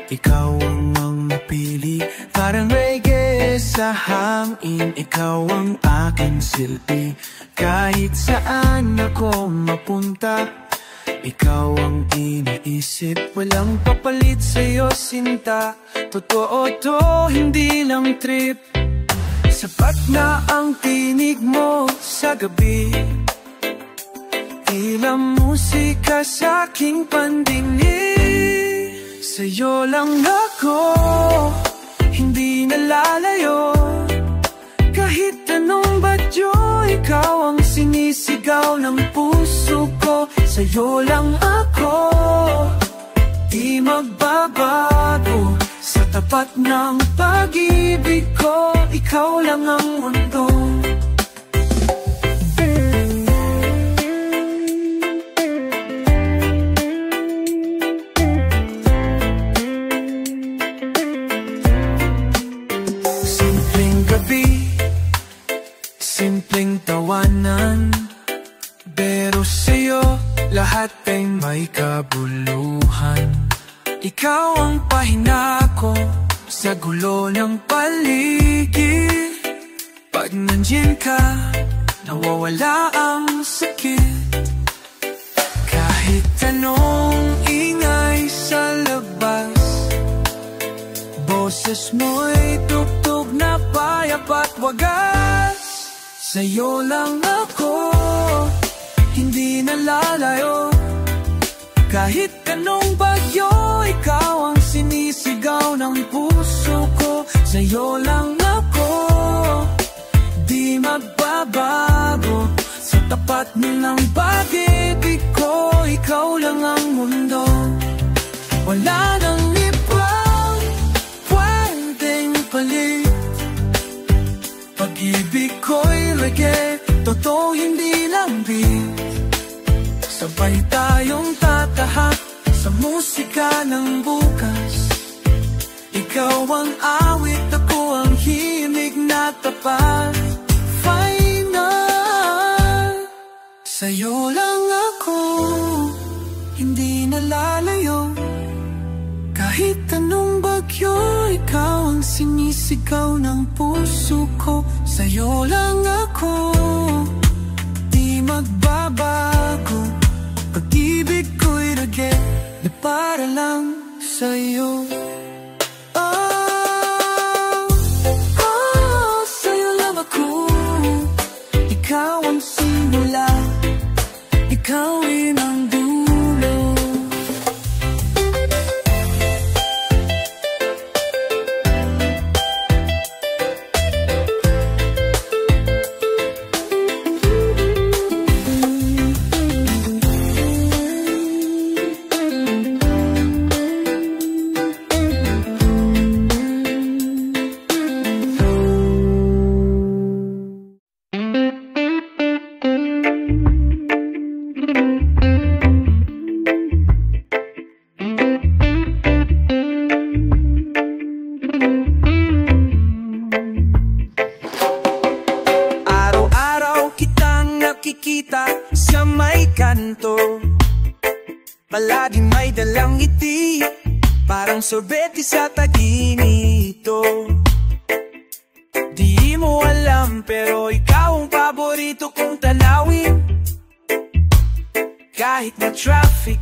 ikaw ang mapili. Parang reggae sa hangin, ikaw ang aking silbi. Kahit saan ako mapunta, ikaw ang iniisip. Walang papalit sa'yo, sinta. Totoo to, hindi lang trip. Sapat na ang tinig mo sa gabi, tila musika sa aking pandinig. Sa'yo lang ako, hindi nalalayo. Kahit anong badyo, ikaw ang sinisigaw ng puso ko. Sa'yo lang ako, di magbabago. Sa tapat ng pag-ibig ko, ikaw lang ang mundo. Simpleng gabi, simpleng tawanan, pero sa'yo lahat ay may kabuluhan. Ikaw ang pahinga ko sa gulo ng paligid. Pag nandiyan ka, nawawala ang sakit. Kahit anong ingay sa labas, boses mo'y tugtog na payapat wagas. Sa'yo lang ako, hindi nalalayo. Kahit anong bagyo, ikaw ang sinisigaw ng puso ko. Sa'yo lang ako, di magbabago. Sa tapat ng pag-ibig ko, ikaw lang ang mundo. Wala nang ibang pwedeng palit. Pag-ibig ko'y reggae, totoo hindi lang beat. Sabay tayong tatahak sa musika ng bukas. Ikaw ang awit, ako ang himig na tapat. Final, sa'yo lang ako, hindi nalalayo. Kahit anong bagyo, ikaw ang sinisigaw ng puso ko. Sa'yo lang ako, di magbabago. Pag-ibig ko'y reggae na para lang sa'yo. Sa'yo lang ako, ikaw ang simula, ikaw rin ang dulo. Sa may kanto, palagi may dalang ngiti, parang sorbete sa taginito. Di mo alam pero ikaw ang paborito kong tanawin. Kahit na traffic,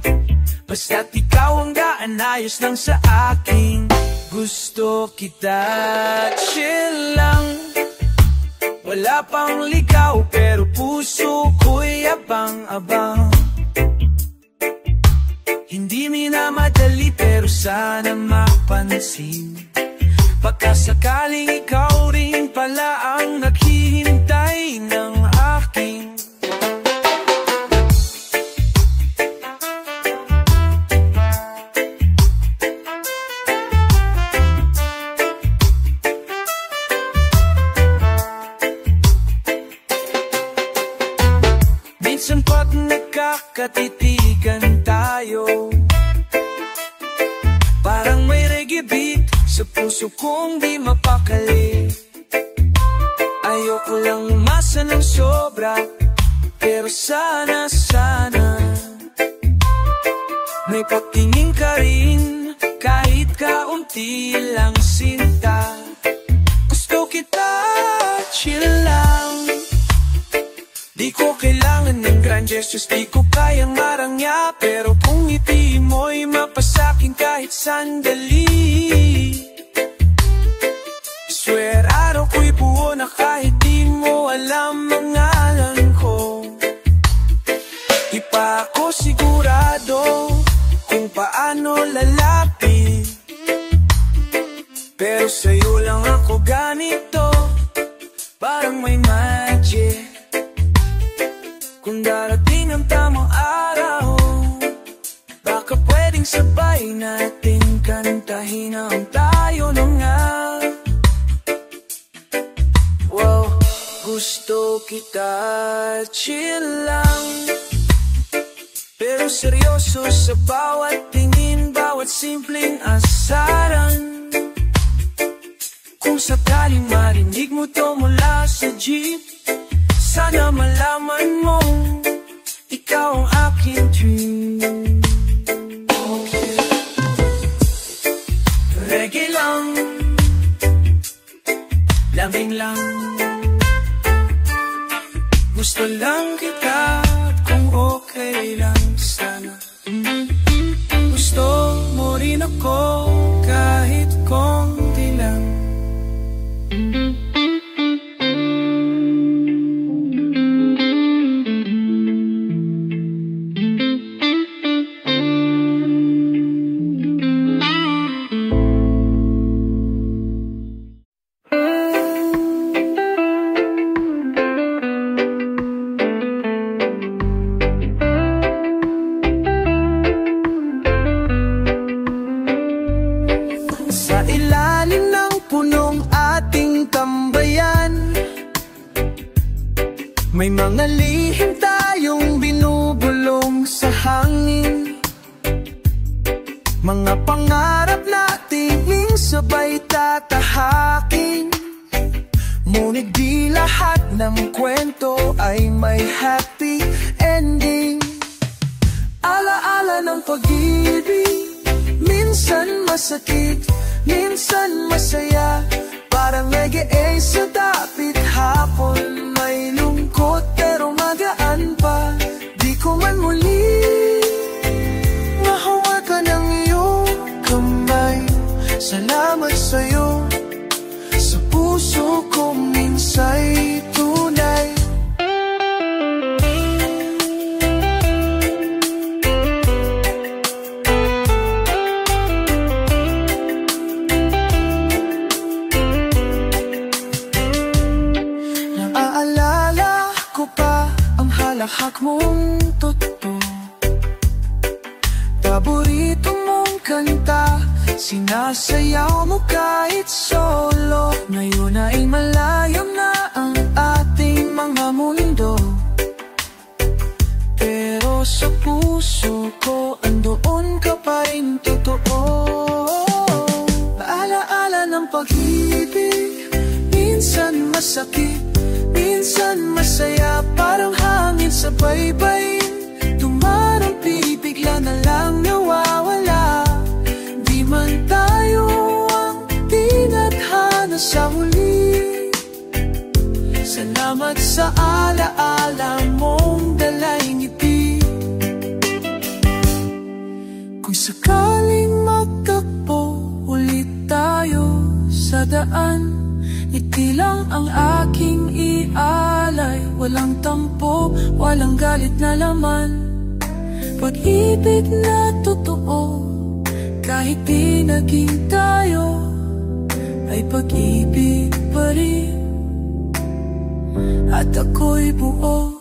basta't ikaw ang daan, ayos lang sa akin. Gusto kita, chill lang. Wala pang ligaw pero puso ko'y abang-abang. Hindi minamadali pero sana mapansin. Pagkasakaling ikaw rin pala ang naghihintay ng aking. Minsan pag nagkakatitigan tayo, parang may reggae beat sa puso kong di mapakali. Ayoko lang umasa ng sobra, pero sana may patingin ka rin kahit ka di lang sinta. Gusto kita, chill lang. Di ko kailangan ng grand gestures, di ko kayang marangya. Pero kung ngiti mo'y mapasakin kahit sandali, swear araw ko'y buo na kahit di mo alam ang ngalan ko. Di pa ako sigurado kung paano lalapit, pero sa'yo lang ako ganito, parang may magic. Kung darating ang tamang araw, baka pwedeng sabay natin kantahin ang tayo na nga. Wow, gusto kita, chill lang, pero seryoso sa bawat tingin, bawat simpleng asaran. Kung sakaling marinig mo to mula sa jeep, sana malaman mo, ikaw ang aking dream. Okay. Reggae lang, lamig lang, gusto lang kita kung okay lang sana. Gusto mo rin ako kahit konti lang. May mga lihim tayong binubulong sa hangin, mga pangarap nating sabay tatahakin. Ngunit di lahat ng kwento ay may happy ending. Alaala ng pag-ibig, minsan masakit, minsan masaya. Parang reggae sa dapit hapon, may lungkot pero magaan pa. Di ko man muli mahawakan ang iyong kamay. Salamat sa'yo, sa puso ko minsa'y tunay. Hak mong totoo, paborito mong kanta, sinasayaw mo kahit solo. Ngayon ay malayo na ang ating mga mundo, pero sa puso ko andoon ka pa rin totoo. Alaala ng pag-ibig, minsan masakit, minsan masaya. Parang hangin sa baybay, tumarampi, bigla na lang nawawala. Di man tayo ang tinadhana sa huli. Salamat sa alaala mong dalay ngiti. Kung sakaling magtagpo ulit tayo sa daan, ngiti lang ang aking ialay. Walang tampo, walang galit na laman. Pag-ibig na totoo, kahit di naging tayo, ay pag-ibig pa rin, at ako'y buo.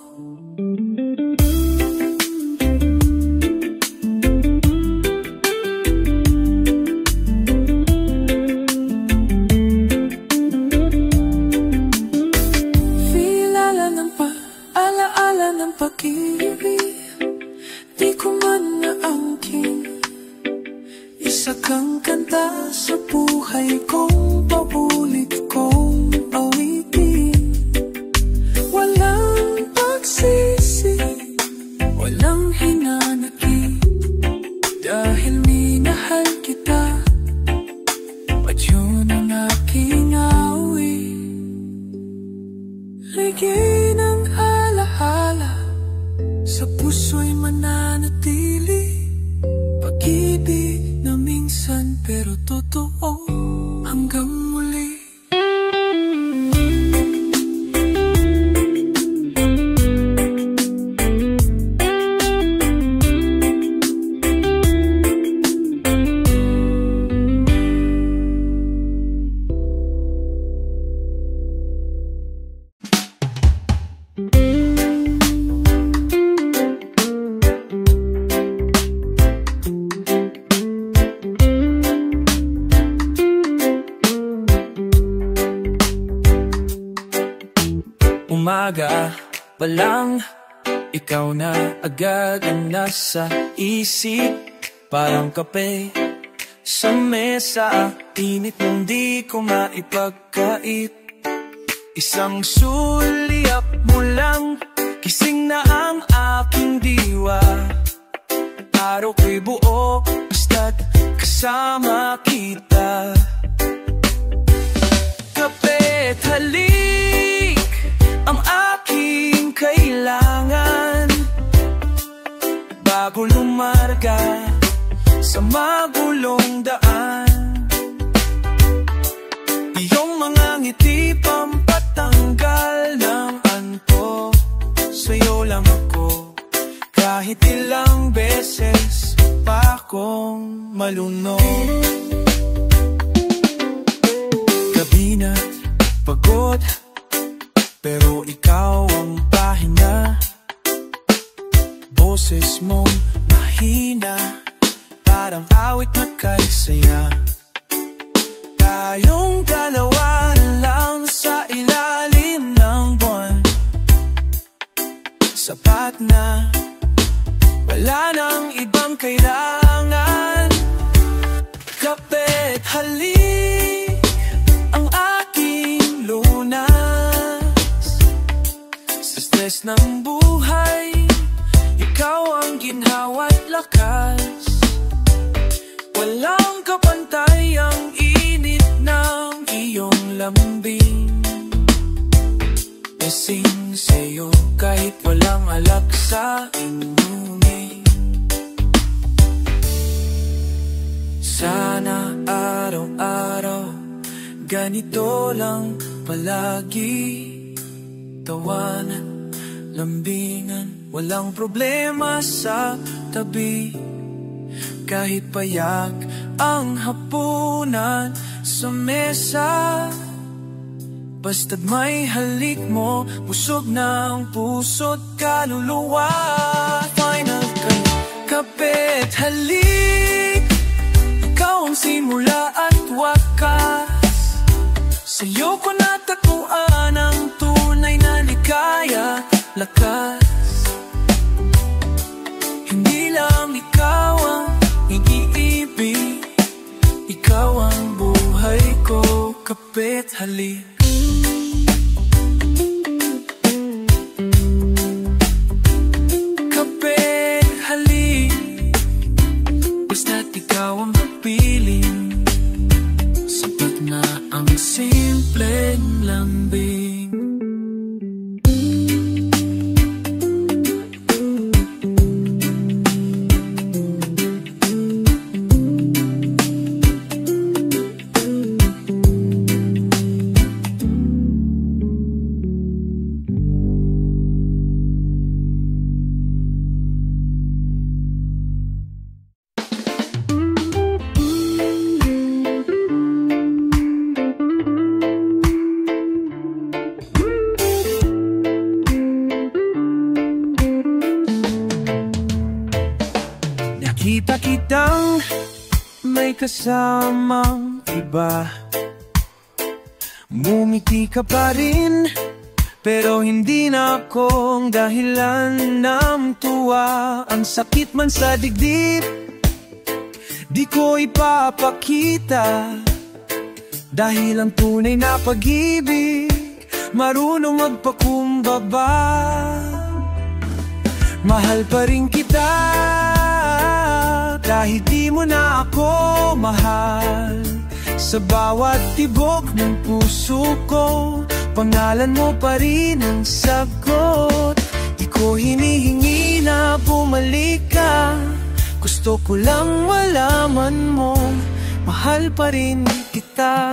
Isa kang kanta sa buhay kong pabulit kong awitin. Walang pagsisi, walang hinanakit, dahil minahal kita minsan pero totoo. Hanggang muli. Umaga pa lang, ikaw na agad ang nasa isip. Parang kape sa mesa, init mong di ko maipagkait. Isang sulyap mo lang, kising na ang aking diwa. Araw ko'y buo, basta't kasama kita. Kape't halik ang aking kailangan bago lumarga sa magulong daan. Iyong mga ngiti pampatanggal ng anto. Sa'yo lang ako, kahit ilang beses pa akong malunod. Gabi na't pagod, pero ikaw ang pahinga. Boses mong mahina, parang awit na kay saya. Tayong dalawa lang sa ilalim ng buwan. Sapat na, wala nang ibang kailangan. Kape't halik ang aking lunas. Sa stress ng buhay, ikaw ang ginhawa't lakas. Walang kapantay ang init ng iyong lambing. Lasing sa'yo kahit walang alak sa inumin. Sana araw-araw ganito lang palagi. Tawanan, lambingan, walang problema sa tabi. Kahit payak ang hapunan sa mesa, basta't may halik mo, busog na ang puso't kaluluwa. Final kape't halik, ikaw ang simula at wakas. Sa'yo ko natagpuan ang tunay na ligaya, lakas. Hindi lang ikaw ang iniibig, ikaw ang buhay ko. Kape't halik, kape't halik, basta't ikaw ang piling. Sapat na ang simpleng lambing. Nakita kitang may kasamang iba. Ngumiti ka pa rin, pero hindi na akong dahilan ng tuwa. Ang sakit man sa dibdib, di ko ipapakita. Dahil ang tunay na pag-ibig, marunong magpakumbaba. Mahal pa rin kita, kahit di mo na ako mahal. Sa bawat tibok ng puso ko, pangalan mo pa rin ang sagot. Di ko hinihingi na bumalik ka, gusto ko lang malaman mo mahal pa rin kita.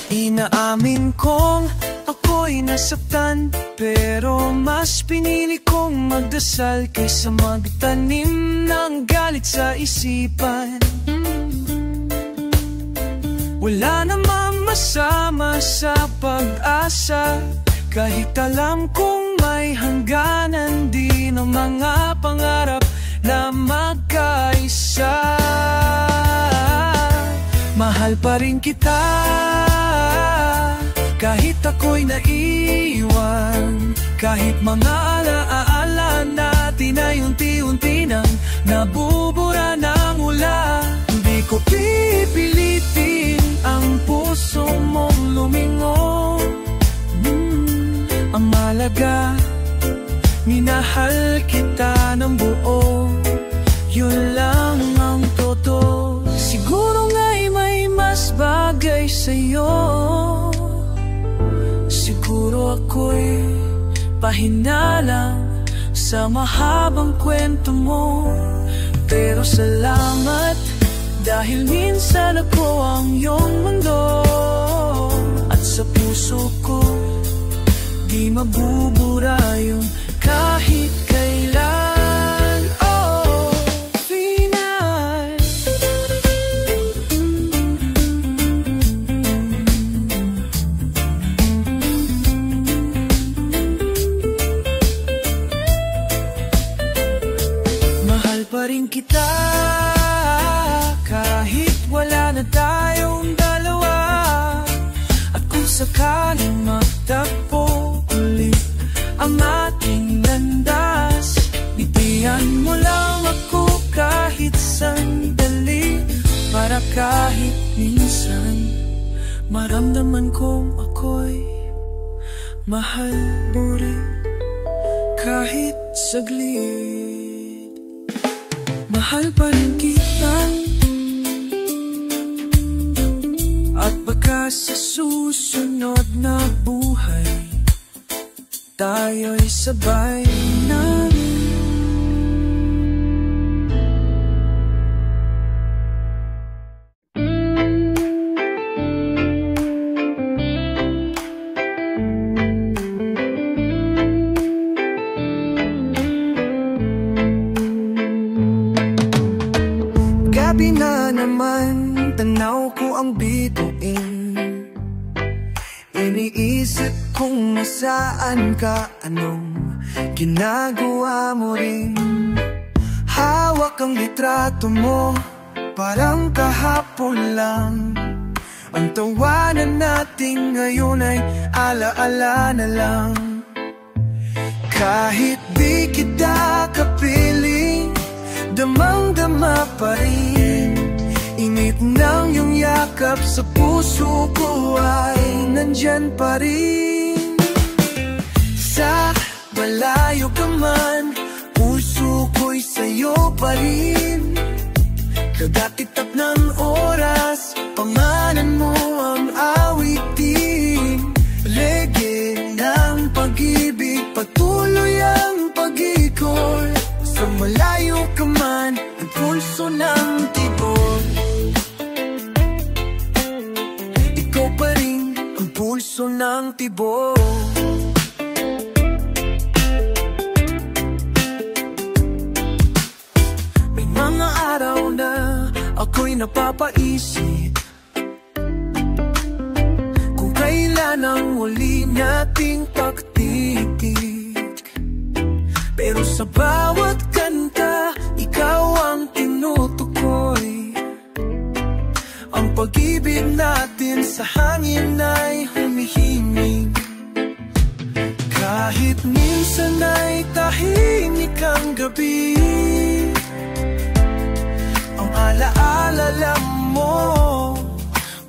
Inaamin kong ako'y nasaktan, pero mas pinili kong magdasal kaysa magtanim ng galit sa isipan. Wala namang masama sa pag-asa, kahit alam kong may hangganan din ang mga pangarap na magkaisa. Mahal pa rin kita kahit ako'y naiwan, kahit mga alaala natin ay unti-unti nang nabubura ng ula. Hindi ko pipilitin ang puso mong lumingon. Ang malaga, minahal kita ng buo, yun lang ang totoo. Siguro nga'y may mas bagay sa'yo, siguro ako'y pahinalang sa mahabang kwento mo. Pero salamat, dahil minsan ako ang iyong mundo. At sa puso ko, di mabubura yun kahit kailan. Oh, final. Mahal pa rin kita kahit wala na tayong dalawa. At kung sakaling magtagpo ulit ang ating landas, bitiyan mo lang ako kahit sandali, para kahit minsan maramdaman kong ako'y mahal mo rin kahit saglit. Mahal pa rin kita, at baka sa susunod na buhay tayo'y sabay na. Gabi na naman, tanaw ko ang bituin. Iniisip kung nasaan ka, anong ginagawa mo rin. Hawak ang litrato mo, parang kahapon lang. Ang tawanan natin ngayon ay alaala na lang. Kahit di kita kapiling, damang-dama pa rin. Init ng iyong yakap sa puso ko ay nandyan pa rin. Sa malayo ka man, puso ko'y sa'yo pa rin. Kagatitap ng oras, pangalan mo ang awitin. Reggae ng pag-ibig, patuloy ang pag-ikot. Sa malayo ka man, ang pulso ng tibok. Ikaw pa rin ang pulso ng tibok. May mga araw na ako'y napapaisip kung kailan ang huli nating pagtitik. Pero sa bawat kanta, ikaw ang tinutukoy. Ang pag-ibig natin sa hangin ay humihimig. Kahit minsan ay tahimik ang gabi, ang alaala lang mo,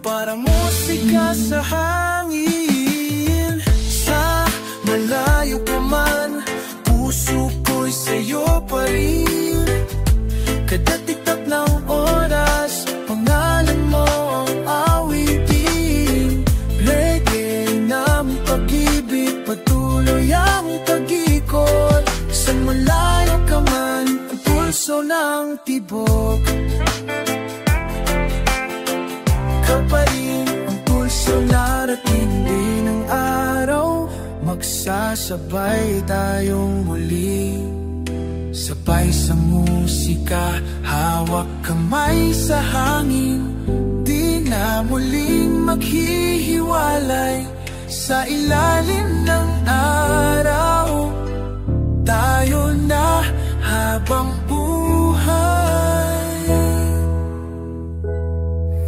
para musika sa hangin. Sa malayo ka man, puso ko'y sa'yo pa rin. Kadatitap ng oras, pangalan mo ang awitin. darating din ang araw, magsasabay tayong muli. Sabay sa musika, hawak kamay sa hangin, di na muling maghihiwalay. Sa ilalim ng araw, tayo na habang buhay.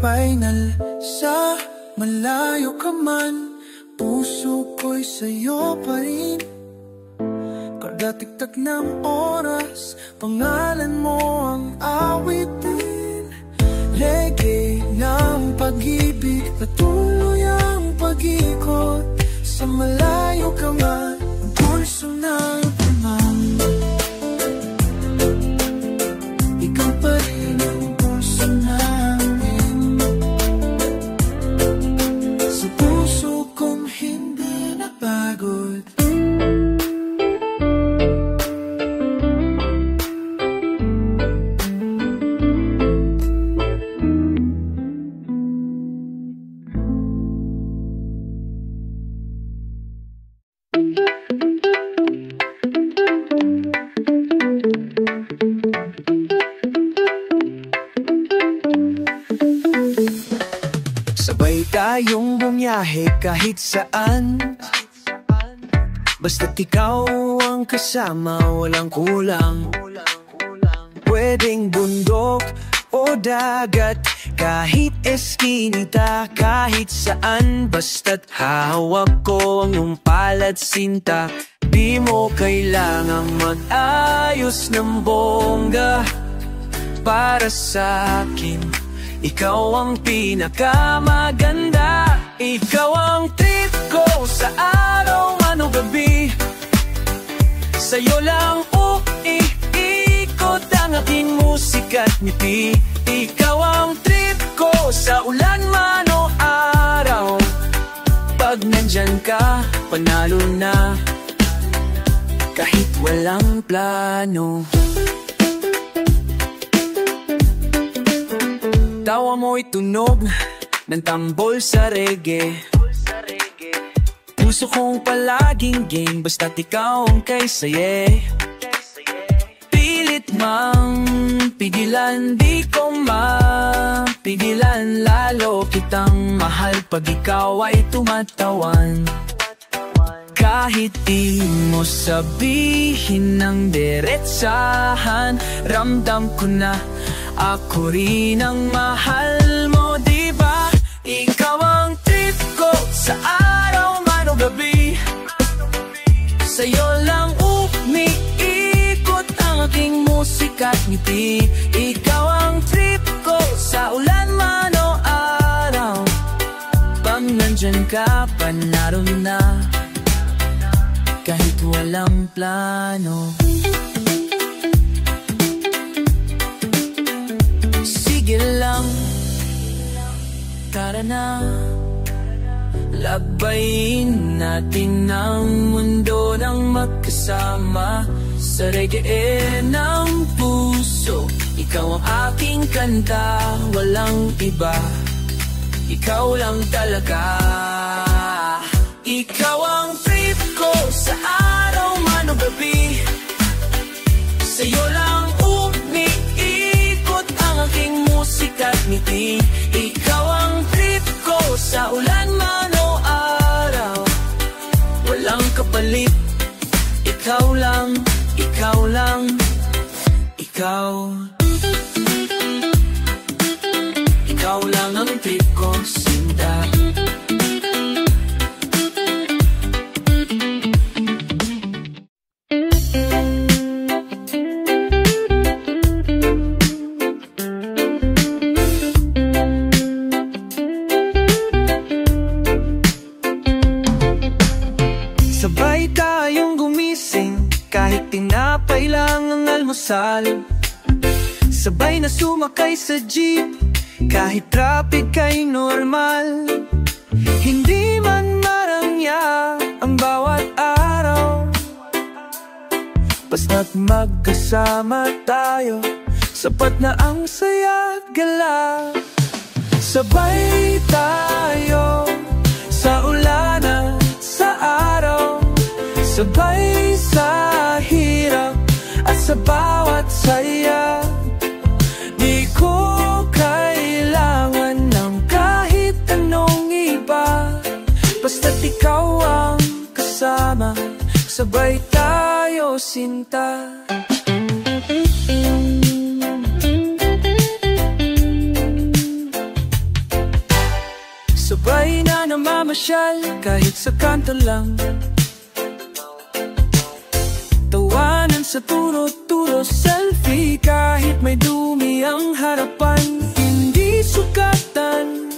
Final sa malayo ka man, puso ko'y sa'yo pa rin. Kada tiktak ng oras, pangalan mo ang awitin. Reggae ng pag-ibig, patuloy ang pag-ikot. Sa malayo ka man, ang pulso ng pamang. Ikaw pa rin ang puso namin. Sa puso kong hindi napagod. Sabay tayong bumiyahe kahit saan, basta't ikaw ang kasama, walang kulang. Pwedeng bundok o dagat, kahit eskinita, kahit saan, basta't hawak ko ang iyong palad sinta. Di mo kailangang mag-ayos ng bongga para sa akin. Ikaw ang pinakamaganda, ikaw ang trip ko sa araw man o gabi. Sa'yo lang umiikot ang aking musika't ngiti. Ikaw ang trip ko sa ulan man o araw. Pag nandyan ka, panalo na, kahit walang plano. Tawa mo'y tunog ng tambol sa reggae. Puso kong palaging game, basta't ikaw ang kay saye. Pilit mang pigilan, di ko mapigilan. Lalo kitang mahal pag ikaw ay tumatawan. Kahit di mo sabihin ng diretsahan, ramdam ko na ako rin ang mahal mo, diba? Ikaw ang trip ko sa araw man o gabi. Sa'yo lang umiikot ang aking musika't ngiti. Ikaw ang trip ko sa ulan man o araw. Pag nandyan ka, panalo na, kahit walang plano. Sige lang, tara na, labayin natin ang mundo ng magkasama. Sa reggae ng puso, ikaw ang aking kanta, walang iba, ikaw lang talaga. Ikaw ang trip ko sa araw man o gabi. Sa'yo lang umiikot ang aking musika't ngiti. Ikaw ang trip ko sa ulan man o araw. Walang kapalit, ikaw lang, ikaw lang, ikaw. Ikaw lang ang trip ko, sinta. Sabay tayong gumising, kahit tinapay lang ang almusal. Sabay na sumakay sa jeep, kahit traffic ay normal. Hindi man marangya ang bawat araw, basta't magkasama tayo, sapat na ang saya't gala. Sabay tayo sa sabay sa hirap at sa bawat saya. Di ko kailangan ng kahit anong iba, basta't ikaw ang kasama, sabay tayo sinta. Sabay na namamasyal kahit sa kanto lang, tawanan sa turo-turo, selfie kahit may dumi ang harapan. Hindi sukatan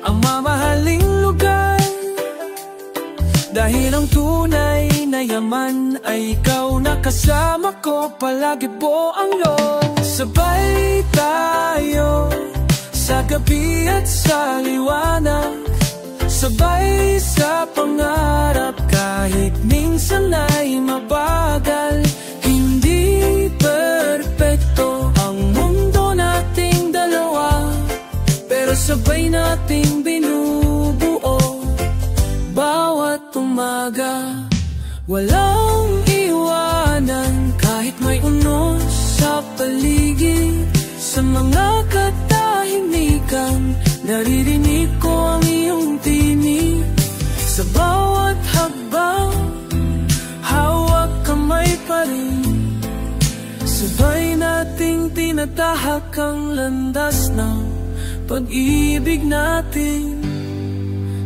ang mamahaling lugar, dahil ang tunay na yaman ay ikaw na kasama ko, palagi po ang loob. Sabay tayo sa gabi at sa liwanag, sabay sa pangarap kahit minsan ay mabagal. Hindi perpekto ang mundo nating dalawa, pero sabay nating binubuo bawat umaga. Walang iwanan kahit may unos sa paligid, sa mga katahimikan naririnig ko ang iyong tinig. Sa bawat hakbang, hawak kamay pa rin, sabay nating tinatahak ang landas ng pag-ibig natin.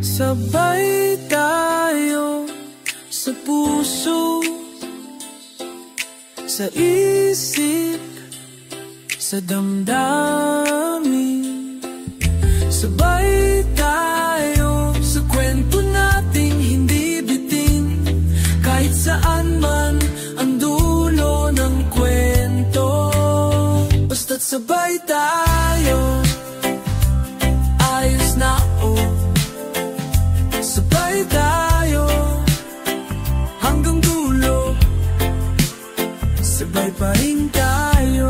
Sabay tayo sa puso, sa isip, sa damdamin. Sabay tayo sa kwento nating hindi bitin, kahit saan man ang dulo ng kwento. Basta't sabay tayo, ayos na sabay tayo hanggang dulo, sabay pa rin tayo.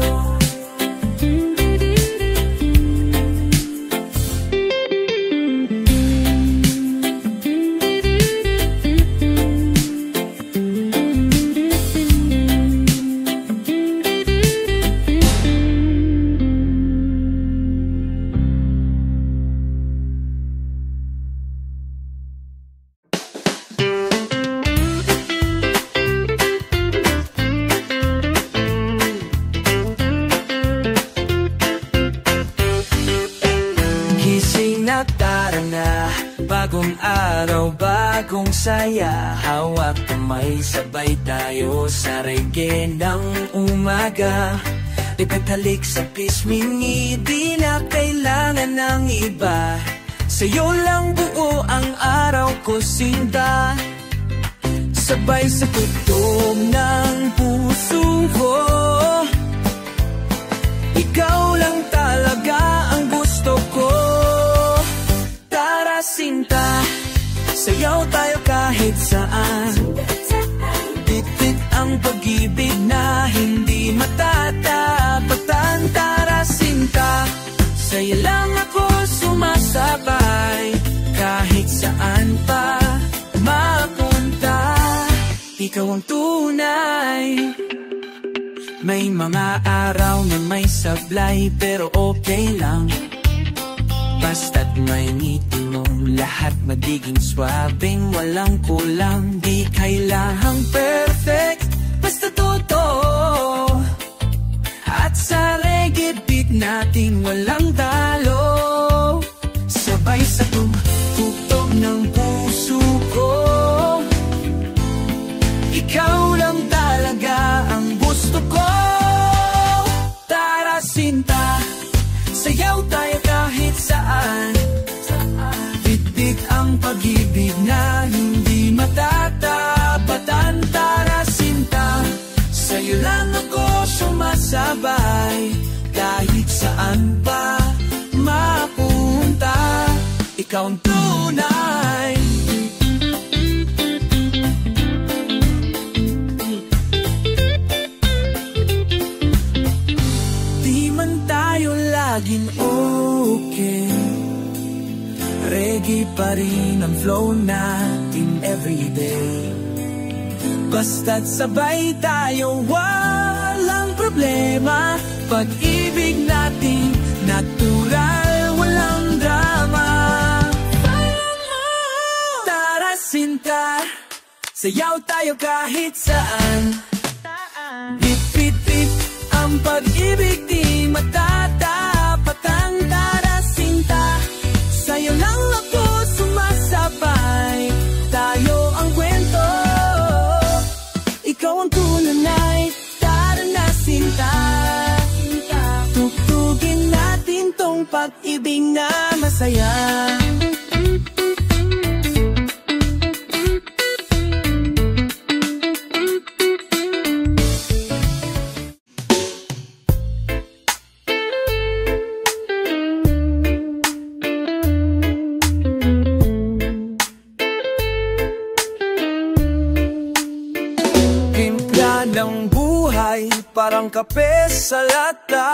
Bagong araw, bagong saya, hawak kamay, sabay tayo sa reggae ng umaga. Lipat halik sa pismingi, di na kailangan ng iba, sa'yo lang buo ang araw ko sinta. Sabay sa tugtog ng puso ko, ikaw lang talaga ang gusto ko. Sinta, sayaw tayo kahit saan, bit-bit ang pag-ibig na hindi matatapatan. Tara sinta, sa'yo lang ako sumasabay, kahit saan pa mapunta, ikaw ang tunay. May mga araw na may sablay, pero okay lang, basta't may ngiti mo, lahat magiging swabing, walang kulang. Di kailangang perfect, basta totoo. At sa reggae beat natin walang talo, sabay sa tugtog ng puso ko, ikaw lang talaga ang gusto ko. Tara sinta, sayaw tayo kahit saan, bit-bit ang pag-ibig na hindi matatapatan. Tara sinta, sa'yo lang ako sumasabay, kahit saan pa mapunta, ikaw ang tunay. Di man tayo laging okay, reggae pa rin ang flow natin everyday. Basta't sabay tayo, walang problema. Pag-ibig natin, natural, walang drama. Tara sinta, sayaw tayo kahit saan. Hip-hip-hip, ang pag-ibig di matatapatan. Tara sinta, sayo lang ako sumasabay. Tayo ang kwento, ikaw ang tunay. Tara na sinta, tugtugin natin tong pag-ibig na masaya. Ng buhay, parang kape sa lata.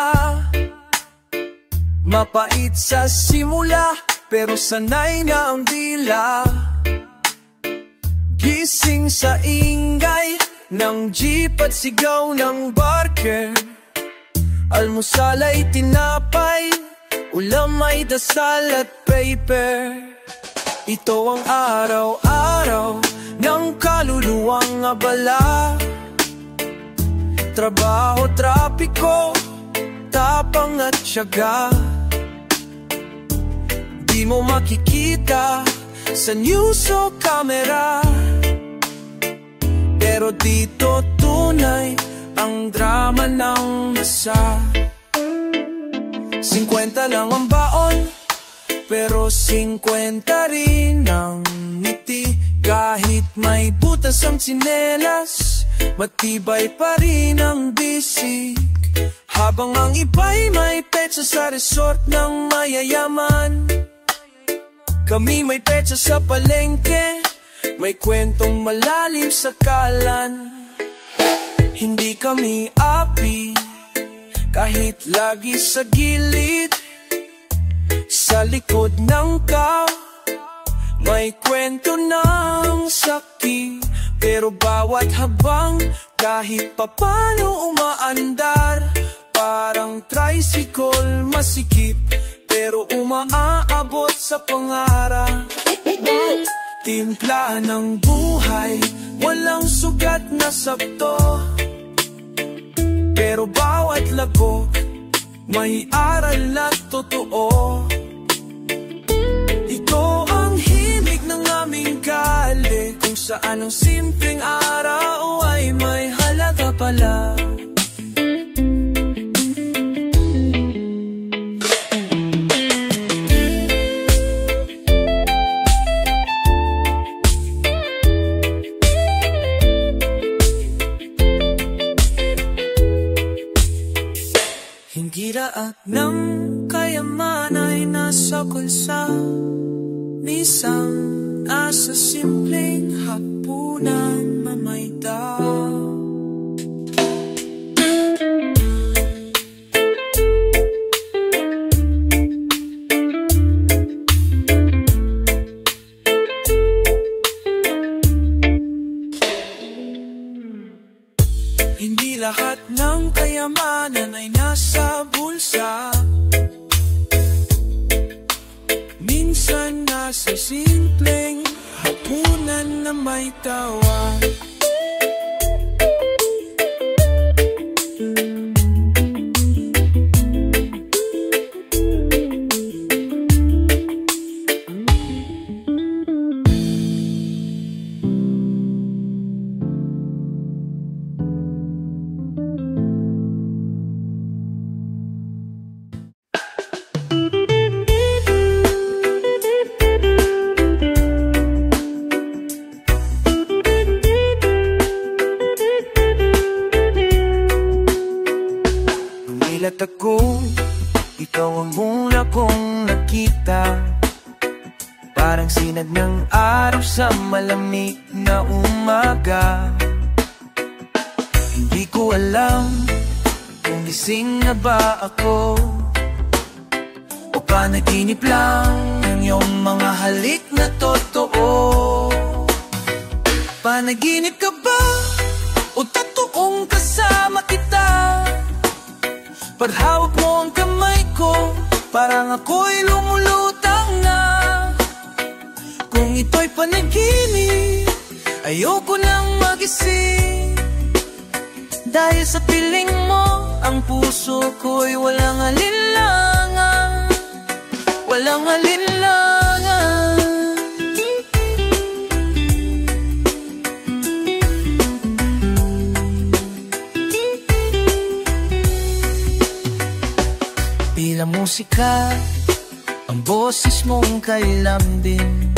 Mapait sa simula, pero sanay na ang dila. Gising sa ingay ng jeep at sigaw ng barker. Almusal ay tinapay, ulam ay dasal at paper. Ito ang araw-araw ng kaluluwang abala. Trabaho, trapiko, tapang at tiyaga. Di mo makikita sa news o camera, pero dito tunay ang drama ng masa. 50 lang ang baon, pero 50 rin ang ngiti. Kahit may butas ang tsinelas, matibay pa rin ang bisig. Habang ang iba'y may petsa sa resort ng mayayaman, kami may petsa sa palengke, may kwentong malalim sa kalan. Hindi kami api, kahit lagi sa gilid. Sa likod ng kao, may kwento ng sakit. Pero bawat habang, kahit papano umaandar, parang tricycle masikip, pero umaaabot sa pangarap. Timpla ng buhay, walang sugat na sabto, pero bawat lagok, may aral na totoo. Ito ang himig ng aming kalye, kung saan ang simpleng araw ay may halaga pala. Hindi lahat ng kayaman ay nasa kulsa, minsan nasa simpleng hapunan na may daw. Hindi lahat ng kayamanan ay nasa bulsa, minsan nasa simpleng hapunan na may tawa. At ako, ikaw ang muna kong nakita, parang sinag ng araw sa malamig na umaga. Hindi ko alam kung gising na ba ako o panaginip lang ang iyong mga halik na totoo. Panaginip ka ba? o totoong kasama kita. Paghawak mo ang kamay ko, parang ako'y lumulutang na. Kung ito'y panaginip, ayoko nang magising. Dahil sa piling mo, ang puso ko'y walang alinlangan. Walang alinlangan. Bilang musika, ang boses mong kailambing.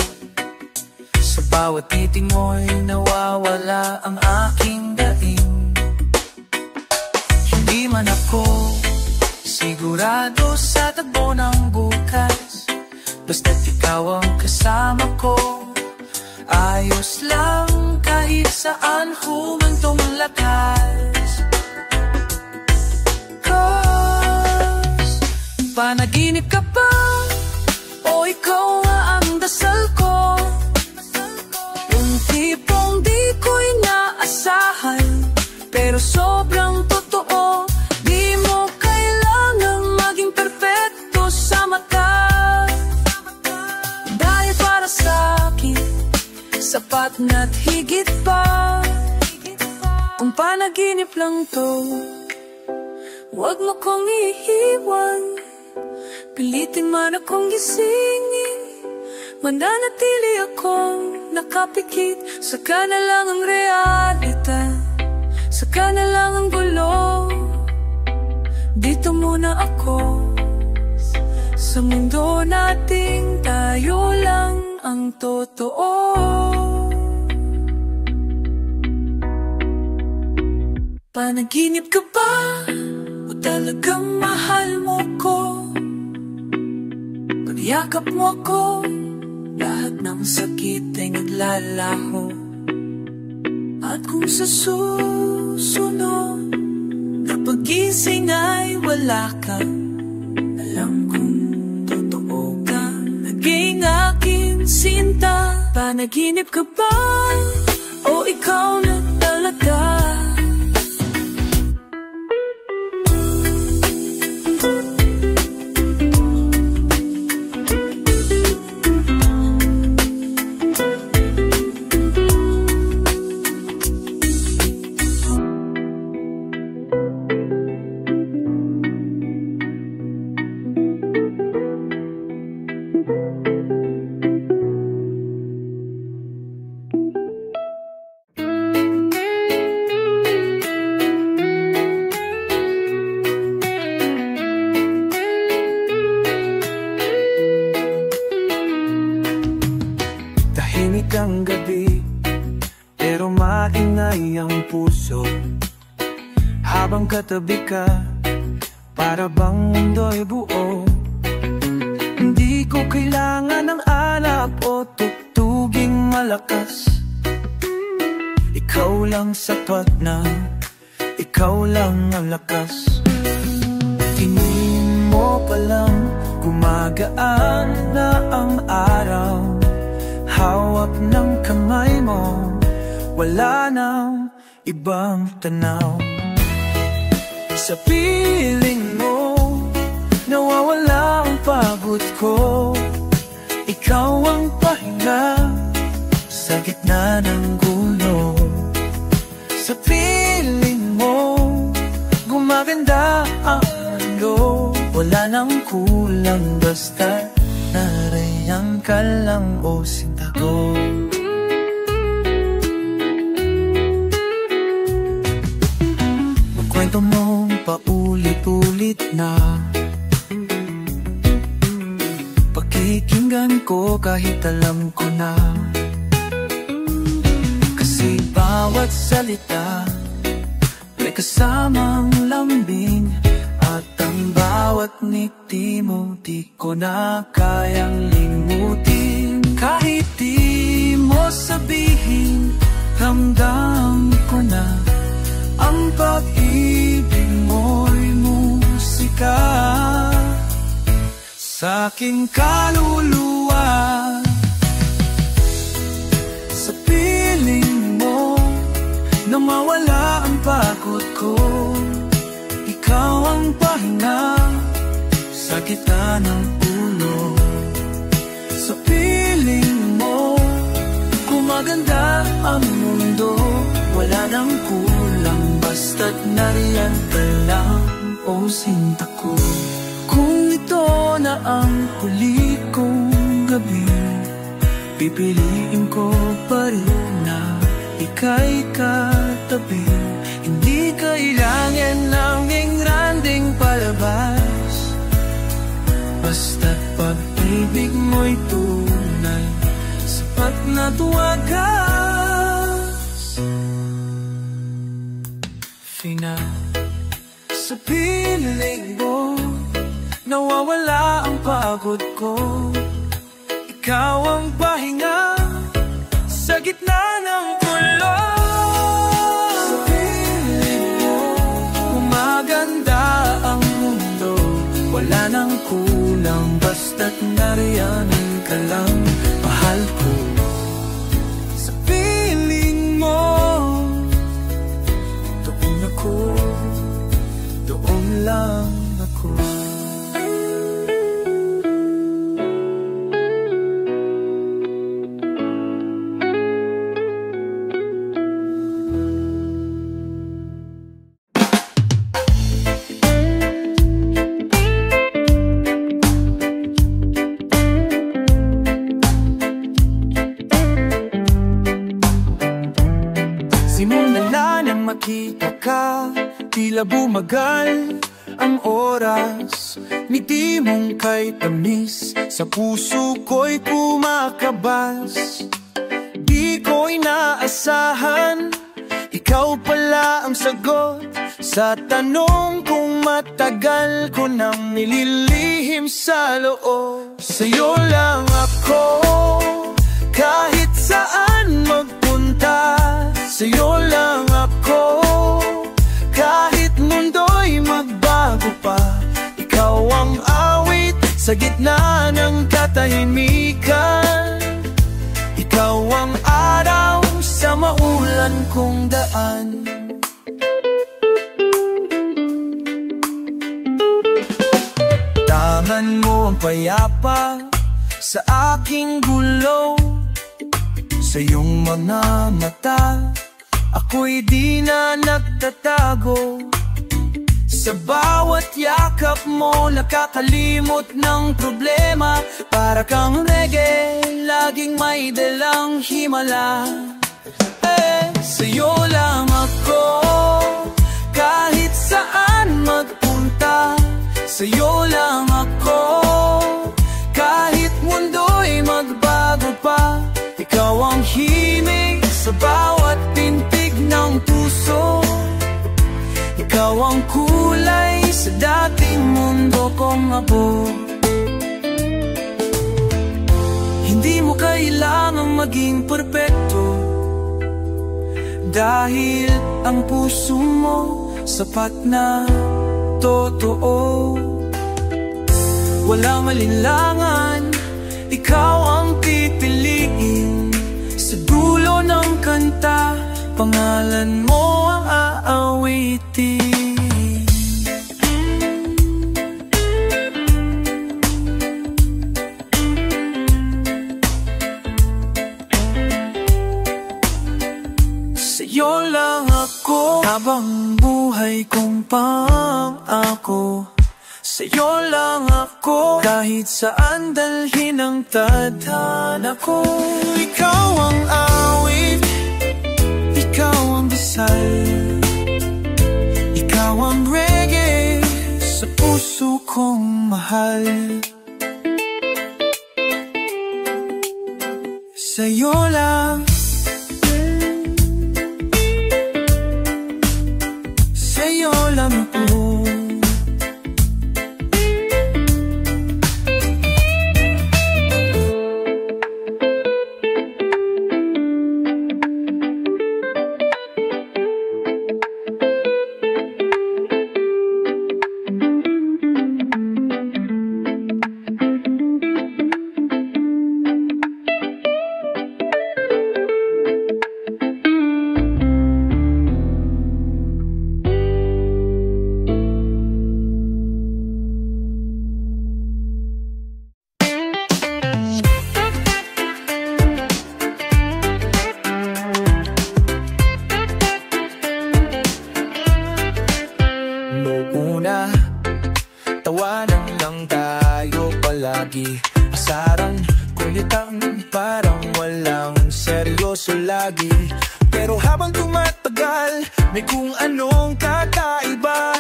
Sa bawat titig mo'y nawawala ang aking daing. Hindi man ako sigurado sa tagpo ng bukas, basta't ikaw ang kasama ko, ayos lang kahit saan humantong lakas. Cause panaginip ka ba? O ikaw nga ang dasal ko? Yung tipong di ko inaasahan, pero sobrang totoo. Di mo kailangang maging perfecto sa mata. Dahil para sa'kin, sapat na't higit pa. Kung panaginip lang to, huwag mo kong iiwan. Pilitin man akong gisingin, mananatili akong nakapikit. Saka na lang ang realidad, saka na lang ang gulo. Dito muna ako, sa mundo nating tayo lang ang totoo. Panaginip ka ba? O talagang mahal mo ko? Yakap mo ako, lahat ng sakit ay naglalaho. At kung sa susunod na pag-gising ay wala ka, alam kong totoo ka, naging aking sinta. Panaginip ka ba? O ikaw na talaga? Ang gabi, pero maingay ang puso. Habang katabi ka, para bang mundo'y buo. Hindi ko kailangan ng alap o tugtuging malakas. Ikaw lang sapat na, ikaw lang ang lakas. Tingin mo pa lang, gumagaan na ang araw. Hawak ng kamay mo, wala nang ibang tanaw. Sa piling mo, nawawala ang pagod ko. Ikaw ang pahinga sa gitna ng gulo. Sa piling mo, gumaganda ang mundo. Wala nang kulang, basta narayan ka lang o sinta ko. Magkwento mong paulit-ulit na, pakikinggan ko kahit alam ko na. Kasi bawat salita may kasamang lambing, at ang bawat ngiti mo di ko na kayang limutin. Kahit di mo sabihin, ramdam ko na ang pag-ibig mo'y musika sa aking kaluluwa. Sa piling mo na mawala pagod ko. Ikaw ang pahinga sa gitna ng ulo. Sa piling mo, gumaganda ang mundo. Wala nang kulang, basta't nariyan ka lang, o sinta ko. Kung ito na ang huli kong gabi, pipiliin ko pa rin na ika'y katabi. Hindi kailangan ng ingranding palabas, basta't pag-ibig mo'y tunay, sapat na tuwagas. Fina, sa piling mo, nawawala ang pagod ko. Ikaw ang pahinga sa gitna ng gulo. Sa piling mo, umaganda ang mundo. Wala nang kulang, basta't nariyan ka lang, mahal ko. Sa piling mo, doon ako, doon lang ako. Simula nang makita ka, tila bumagal ang oras. Ngiti mong kay tamis, sa puso ko'y kumakabas. Di ko inaasahan, ikaw pala ang sagot sa tanong kung matagal ko nang nililihim sa loob. Sa'yo lang ako, kahit saan magpunta. Sa'yo lang ako, kahit mundo'y magbago pa. Ikaw ang awit sa gitna ng katahimikan. Ikaw ang araw sa maulan kong daan. Tangan mo ang payapa sa aking gulo. Sa iyong mga mata, ako'y di na nagtatago. Sa bawat yakap mo, nakakalimot ng problema. Para kang reggae, laging may dalang himala. Sa'yo lang ako, kahit saan magpunta. Sa'yo lang ako, kahit mundo'y magbago pa. Ikaw ang himig sa bawat pintig ng puso. Ikaw ang kulay sa dating mundo kong abog. Hindi mo kailangang maging perpekto, dahil ang puso mo sapat na totoo. Walang alinlangan, ikaw ang pipiliin. Sa dulo ng kanta, pangalan mo ang aawitin. Sa'yo lang ako, habang buhay kong pang-ako. Sa'yo lang ako, kahit saan dalhin ang tadhana ko. Ikaw ang awit, ikaw ang dasal, ikaw ang reggae sa puso kong mahal. Sa'yo lang, sa'yo lang ako. lagi. Asarang kulitang parang walang seryoso lagi. Pero habang tumatagal, may kung anong kakaiba.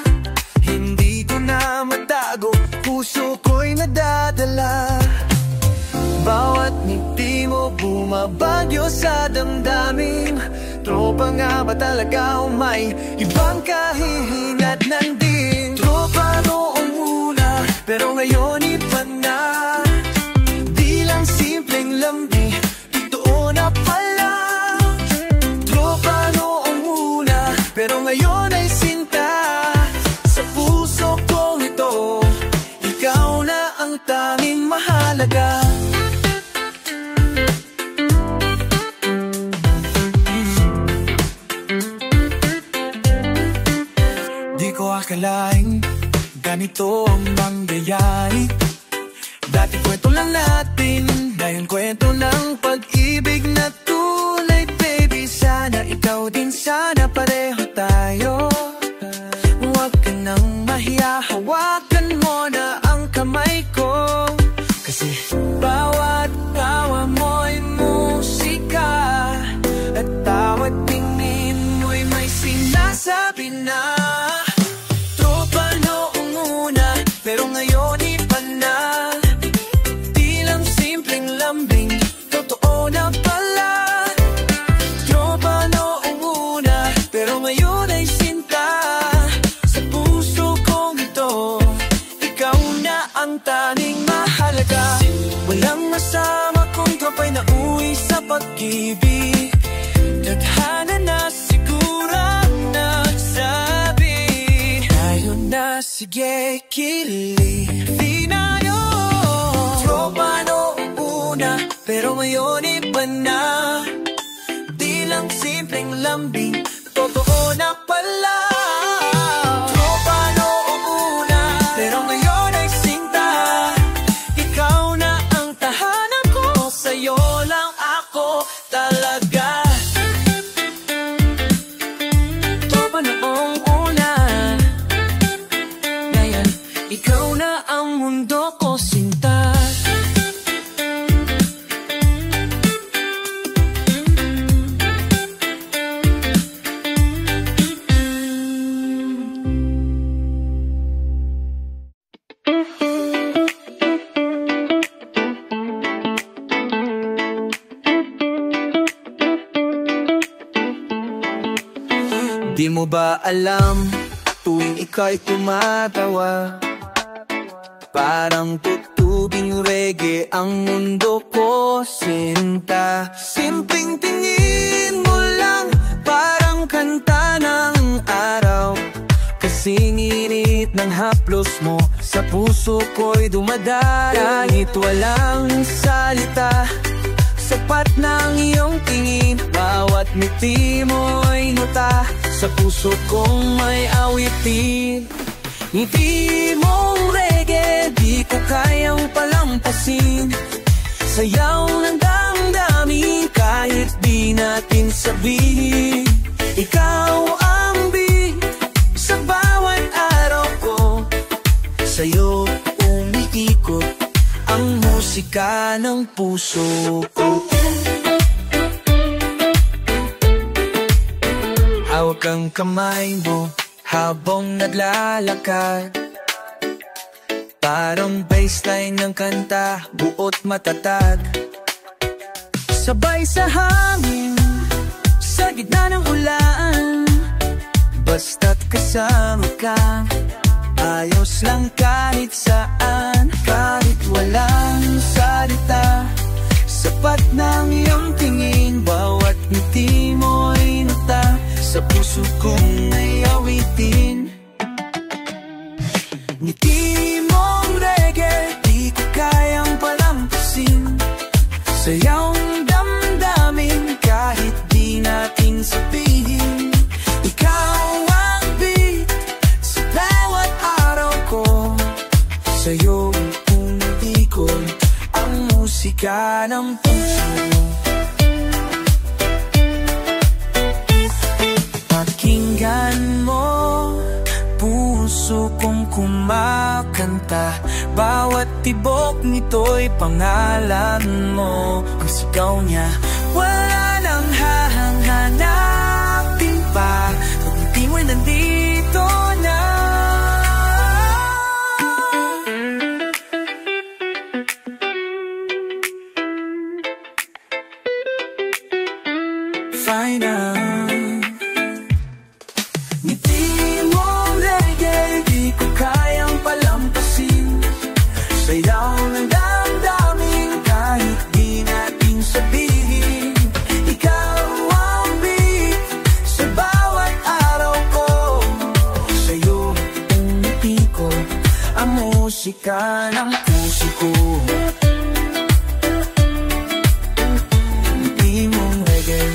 Hindi ko na matago, puso ko'y nadadala. Bawat ngiti mo bumabagyo sa damdamin. Tropa nga ba talaga o may ibang kahihinat nandin? Tropa noong una, pero ngayon iba na. Di lang simpleng lambi, totoo na pala. Tropa noong una, pero ngayon ay sinta. Sa puso ko ito, ikaw na ang tanging mahalaga. Akalain ganito ang mangyayari. Dati kwento lang natin, ngayon kwento ng pag-ibig na tulay. Baby, sana ikaw din, sana pareho tayo. Huwag ka nang mahiya, hawakan mo na ang kamay ko. Kasi bawat tawa mo'y musika, at bawat tingin mo'y may sinasabi na. Pero ngayon iba na. Di lang simpleng lambing, totoo na pala. Tropa noong una, pero ngayon ay sinta. Sa puso kong ito, ikaw na ang tanging mahalaga. Walang masama kung tropa'y nauwi sa pag-ibig. Tadhana na sigurang nagsabi. Ngayon na sige, kiliti na yun. Tropa noong una, pero ngayon iba na. Di lang simpleng lambing, totoo na pala. Tropa noong una, pero ngayon ay sinta. Ikaw na ang tahanan ko, sa'yo lang ako talaga. Tropa noong una, ikaw na ang mundo ko, sinta. Di mo ba alam, tuwing ika'y tumatawa, parang tutubing reggae ang mundo ko, sinta. Simpleng tingin mo lang, parang kanta ng araw. Kasing init ng haplos mo, sa puso ko'y dumadara. Kahit walang salita, sapat ng iyong tingin. Bawat ngiti mo'y nota, sa puso kong may awitin. Ngiti mong reggae, di ko kayang palampasin. Sayaw ng damdamin, kahit di natin sabihin. Ikaw ang beat sa bawat araw ko, sa'yo umiikot ang musika ng puso ko. Hawak ang kamay mo habang naglalakad, parang baseline ng kanta, buot matatag. Sabay sa hangin, sa gitna ng ulan, basta't kasama ka, ayos lang kahit saan. Kahit walang salita, sapat ng iyong tingin. Bawat ngiti mo'y nota, sa puso kong may awitin. Ngiti mong reggae, di ko kayang palampasin. Sayang damdamin, kahit di natin sabihin. Ikaw ang beat sa bawat araw ko, sa'yo umiikot ang musika ng puso. Pakinggan mo, puso kong kumakanta, bawat tibok nito'y pangalan mo. Ang sigaw niya, wala nang hahanapin pa, kung di mo'y nandito na. Final ngiti mong reggae, di ko kayang palampasin. Sayaw ng damdamin kahit di natin sabihin. Ikaw ang beat sa bawat araw ko. Sa'yo ang ngiti ko, ang musika ng puso ko. Ngiti mong reggae,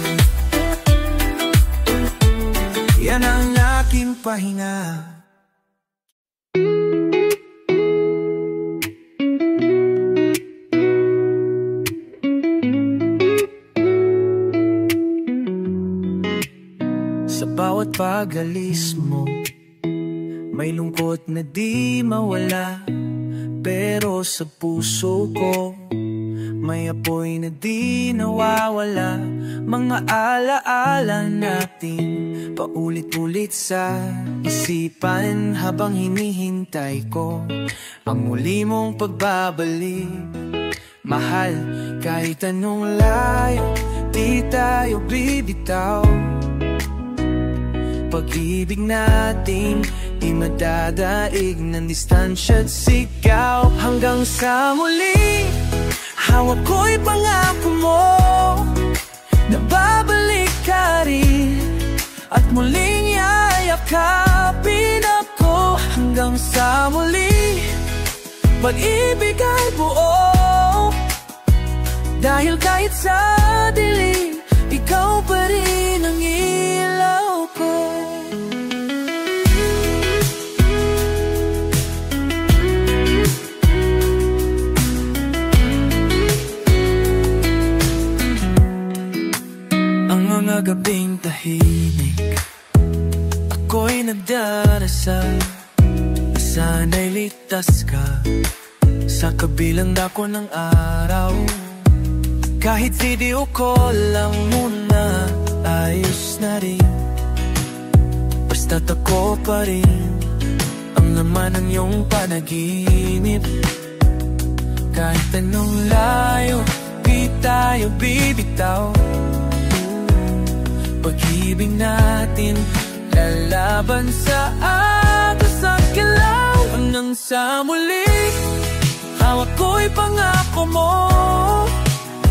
yan ang aking pahinga. Sa bawat pag-alis mo, may lungkot na di mawala. Pero sa puso ko, may apoy na di nawawala. Mga alaala natin paulit-ulit sa isipan, habang hinihintay ko ang muli mong pagbabalik. Mahal, kahit anong layo, di tayo bibitaw. Pag-ibig natin di madadaig ng distansya't sigaw. Hanggang sa muli, hawak ko'y pangako mo na babalik ka rin, at muling yayakapin ako. Hanggang sa muli, pag-ibig ay buo, dahil kahit sa dilim, ikaw pa rin ang ilaw ko. Ang mga gabing tahimik, ako'y nagdarasal na sana'y ligtas ka sa kabilang dako ng araw. Kahit video call lang muna, ayos na rin, basta't ako pa rin ang laman ng iyong panaginip. Kahit anong layo, di tayo bibitaw. Pag-ibig natin lalaban sa agos at kilaw. Hanggang sa muli, hawak ko'y pangako mo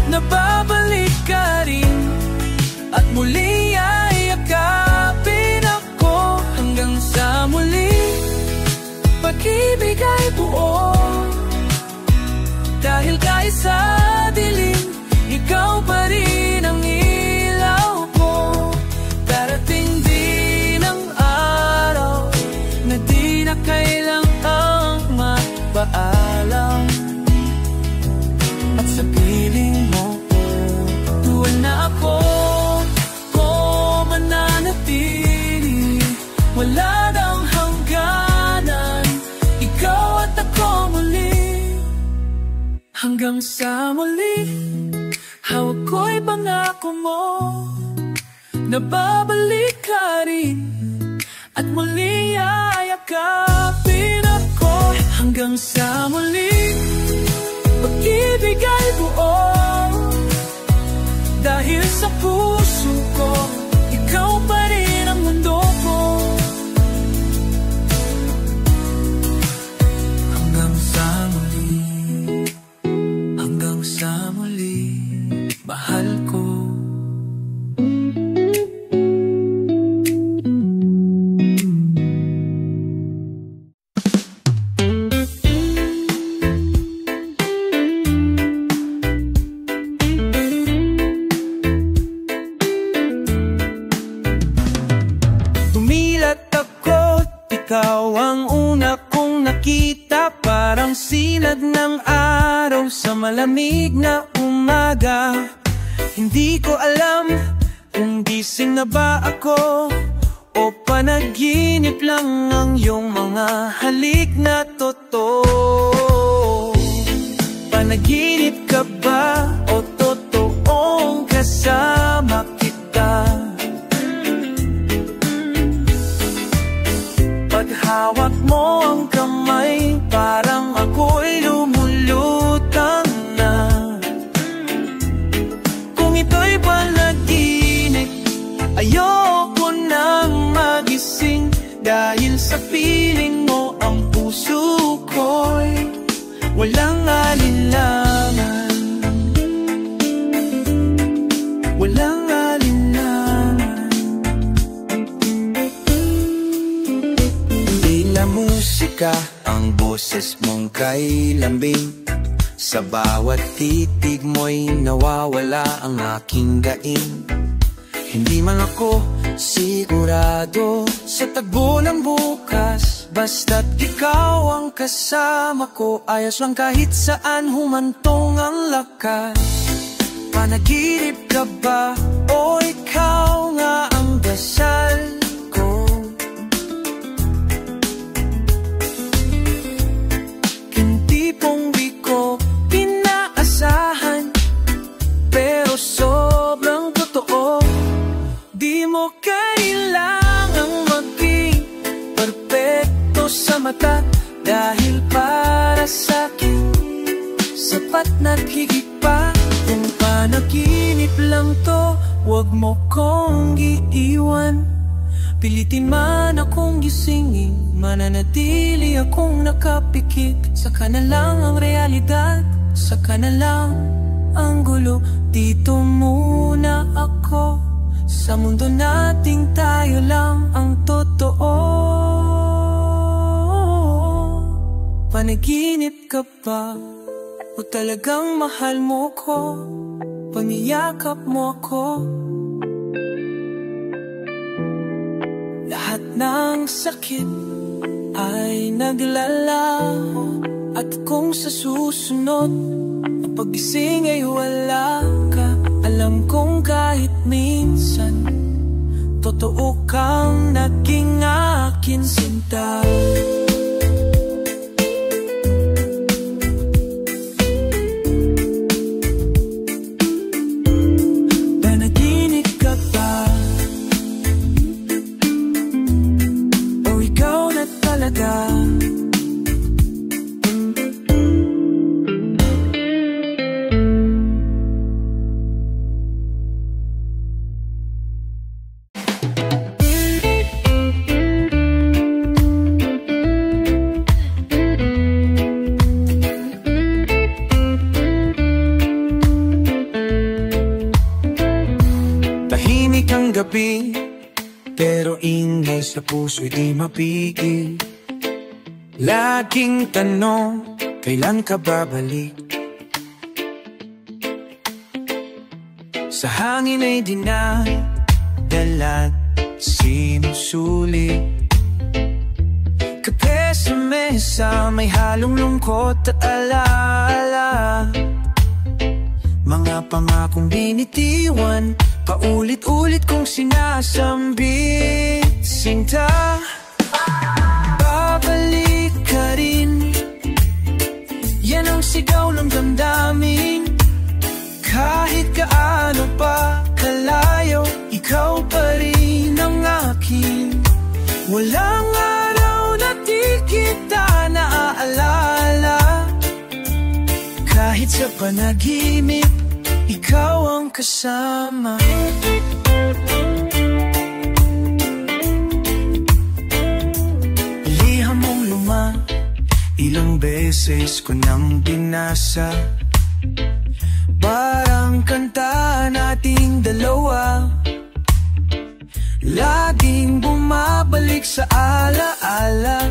na babalik ka rin, at muli yayakapin ako. Hanggang sa muli, pag-ibig ay buo, dahil kahit sa dilim, ikaw pa rin ang ilaw ko. Darating din ang araw na di na kailangang magpaalam, at sa piling mo tuwan na ako mananatili. Wala nang hangganan, ikaw at ako muli. Hanggang sa muli, hawak ko'y pangako mo na babalik ka rin, at muli yayakapin ako. Hanggang sa muli, pag-ibig ay buo, dahil sa puso ko, ikaw pa rin ang mundo ko. Hanggang sa muli, hanggang sa muli, mahal ko. Ikaw ang una kong nakita, parang sinag ng araw sa malamig na umaga. Hindi ko alam kung gising na ba ako o panaginip lang ang iyong mga halik na totoo. Panaginip ka ba o totoong kasama kita? Paghawak mo ang kamay, parang ako'y lumulutang na. Kung ito'y panaginip, ayoko nang magising, dahil sa piling mo ang puso ko'y walang alinlangan. Walang alinlangan. Tila musika ang boses mong kay lambing. Sa bawat titig mo'y nawawala ang aking daing. Hindi man ako sigurado sa tagbo ng bukas, basta't ikaw ang kasama ko, ayos lang kahit saan humantong ang lakas. Panaginip ka ba o ikaw nga ang dasal ko? Kintipong di ko pinaasahan, pero sobrang totoo. Di mo kailangang maging perpekto sa mata, dahil para sa'kin sapat na higit pa. Kung panaginip lang to, wag mo kong iiwan. Pilitin man akong gisingin, mananatili akong nakapikit. Saka na lang ang realidad, saka na lang ang gulo. Dito muna ako, sa mundo nating tayo lang ang totoo. Panaginip ka ba o talagang mahal mo ko? Paniyakap mo ako. Lahat ng sakit ay naglalaho, at kung sa susunod ang pagising ay wala ka, alam kong kahit minsan totoo kang naging akin sinta. Panaginip ka ba o ikaw na talaga? Gabi, pero ingay sa puso'y di mapigil. Laging tanong, kailan ka babalik? Sa hangin ay dinadalat, sinusulit. Kape sa mesa, may halong lungkot at alaala. Mga pangakong binitiwan, paulit-ulit kong sinasambit. Sinta, babalik ka rin. Yan ang sigaw ng damdamin. Kahit gaano pa kalayo, ikaw pa rin ang akin. Walang araw na di kita naaalala. Kahit sa panaginip, ikaw ang kasama. Liham mong luma, ilang beses ko nang binasa. Parang kanta nating dalawa, laging bumabalik sa alaala.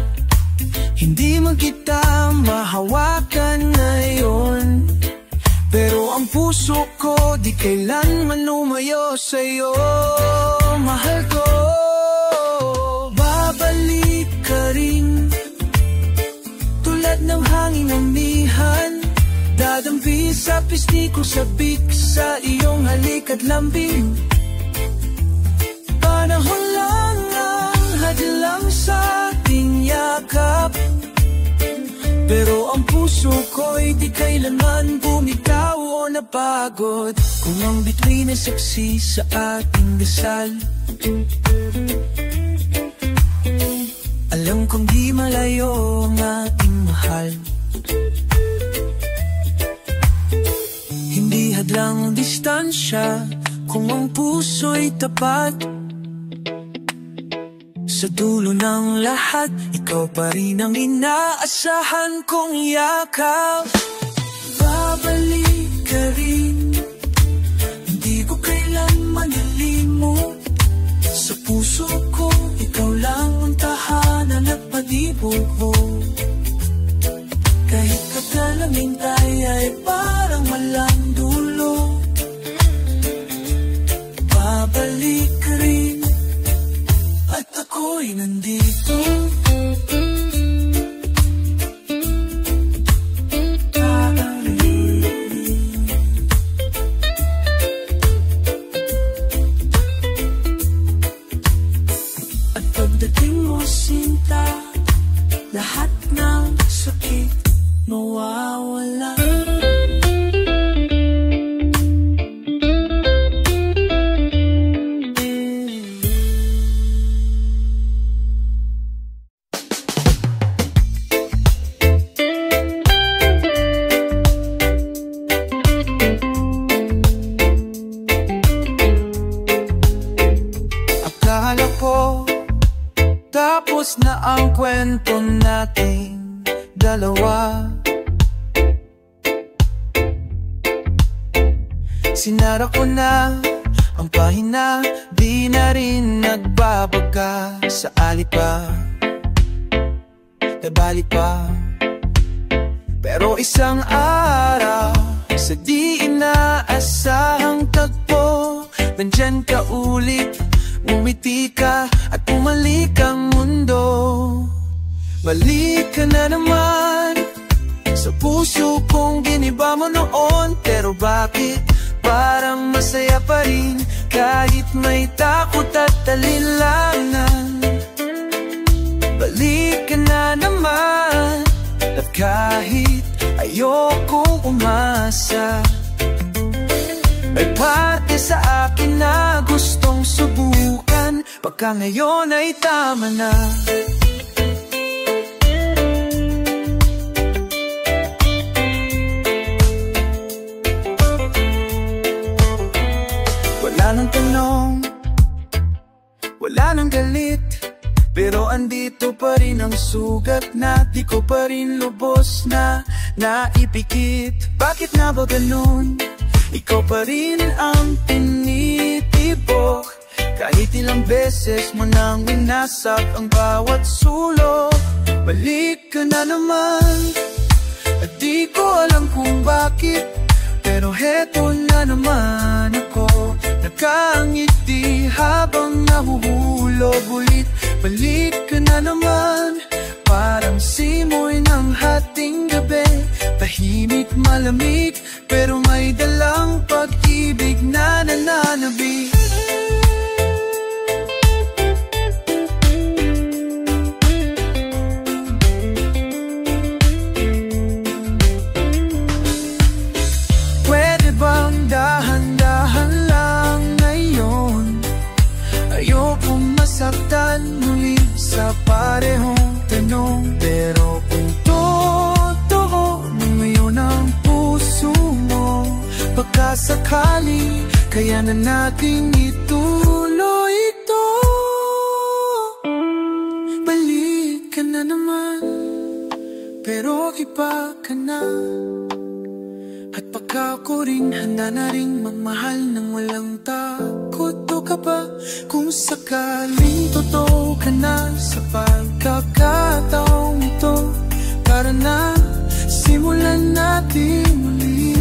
Hindi mo kita mahawakan ngayon, pero ang puso ko di kailanman lumayo sa'yo. Mahal ko, babalik ka rin. Tulad ng hangin amihan, dadampi sa pisngi ko, sabik sa iyong halik at lambing. Panahon lang ang hadlang sa ating yakap, pero ang puso puso ko'y di kailanman bumitaw o napagod. Kung ang bituin ay saksi sa ating dasal, alam kong di malayo ang ating mahal. Hindi hadlang ang distansya kung ang puso'y tapat. Sa dulo ng lahat, ikaw pa rin ang inaasahan kong yakap. Babalik ka rin, hindi ko kailanman ilimot. Sa puso ko, ikaw lang ang tahanan at palibot mo. Kahit kagalaming tayo ay parang walang dulo. Babalik ka rin, at ako'y nandito. At pagdating mo, sinta, lahat ng sakit mawawala. Akala ko tapos na ang kwento nating dalawa. Sinara ko na ang pahina, di na rin nagbabaga. Sa alip pa, nabalik pa. Pero isang araw, sa di inaasahang tagpo, nandyan ka ulit, umiti ka at bumalik ang mundo. Balik ka na naman sa puso kong giniba mo noon. Pero bakit parang masaya pa rin kahit may takot at alinlangan? Balik ka na naman, at kahit ayokong umasa, may parte sa akin na gustong subukan. Baka ngayon ay tama na. Wala nang tanong, wala nang galit, pero andito pa rin ang sugat na di ko pa rin lubos na naipikit. Bakit nga ba ganun? Ikaw pa rin ang tinitibok, kahit ilang beses mo nang winasak ang bawat sulok. Balik ka na naman, at di ko alam kung bakit, pero heto na naman ako, nakangiti habang nahuhulog ulit. Balik ka na naman, parang simoy ng hating gabi, tahimik malamig, pero may dalang pag-ibig na nananabi. Pwede bang dahan-dahan lang ngayon? Ayokong masaktan muli sa parehong tanong, pero kung totoo na ngayon ang puso mo, baka sakali kaya na nating ituloy ito. Balik ka na naman, pero iba ka na, at baka ko rin handa na rin magmahal ng walang takot. O ka ba kung sakaling totoo ka na sa pagkakataong ito? Para na simulan natin muli,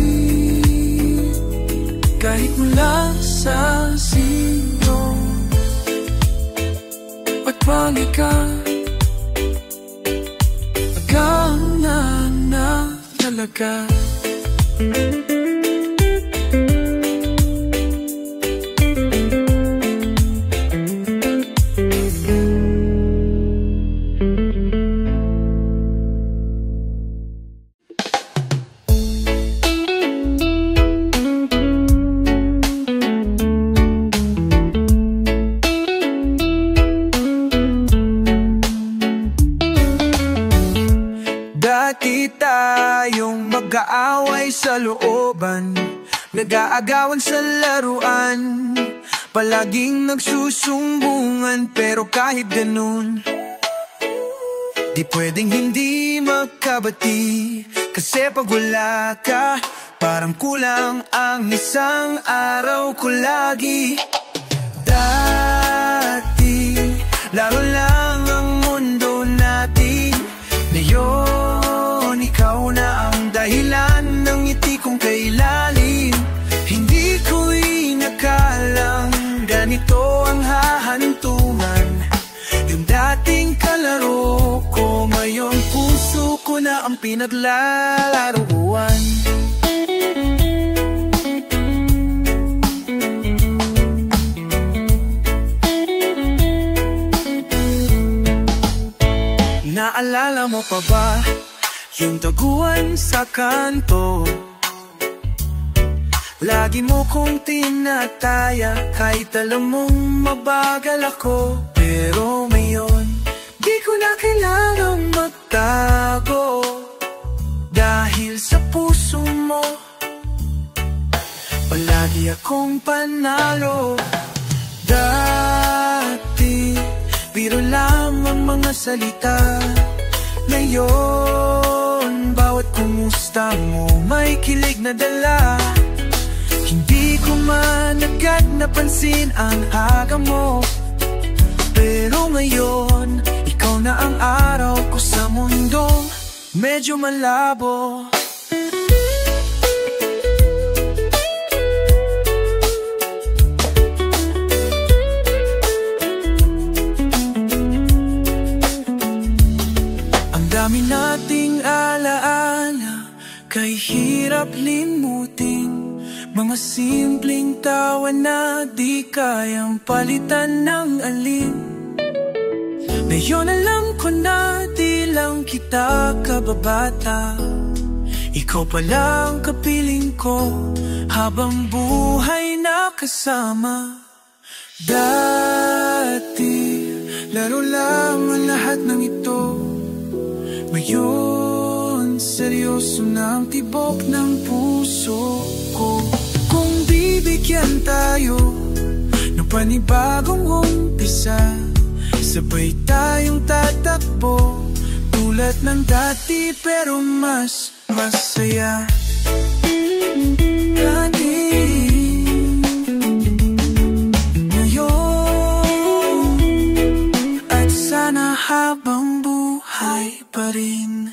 kahit mula sa zero. Pagbalik ka, hanggang na talaga. sa looban, nag-aagawan sa laruan, palaging nagsusumbungan. Pero kahit ganun, di pwedeng hindi magkabati. Kasi pag wala ka, parang kulang ang isang araw ko lagi. Dati, laro lang ang mundo natin. Ngayon, ikaw na ang dahilan ng ngiti kong kailalim. Hindi ko inakalang ganito ang hahantungan. Yung dating kalaro ko, ngayon puso ko na ang pinaglalaruan. Naalala mo pa ba yung taguan sa kanto? Lagi mo kong tinataya kahit alam mong mabagal ako. Pero ngayon, di ko na kailangang magtago, dahil sa puso mo palagi akong panalo. Dati, biro lang ang mga salita. Ngayon, bawat kumusta mo may kilig na dala. Hindi ko man agad napansin ang aga mo, pero ngayon, ikaw na ang araw ko sa mundong medyo malabo. Ang dami nating alaala, kay hirap limutin. Mga simpleng tawa na di kayang palitan ng alin. Ngayon alam ko na di lang kita kababata. Ikaw palang kapiling ko habang buhay na kasama. Dati, laro lang ang lahat ng ito. Ngayon, seryoso na ang tibok ng puso ko. Kung bibigyan tayo ng panibagong umpisa, sabay tayong tatakbo tulad ng dati, pero mas masaya. Dati, ngayon, at sana habang buhay pa rin.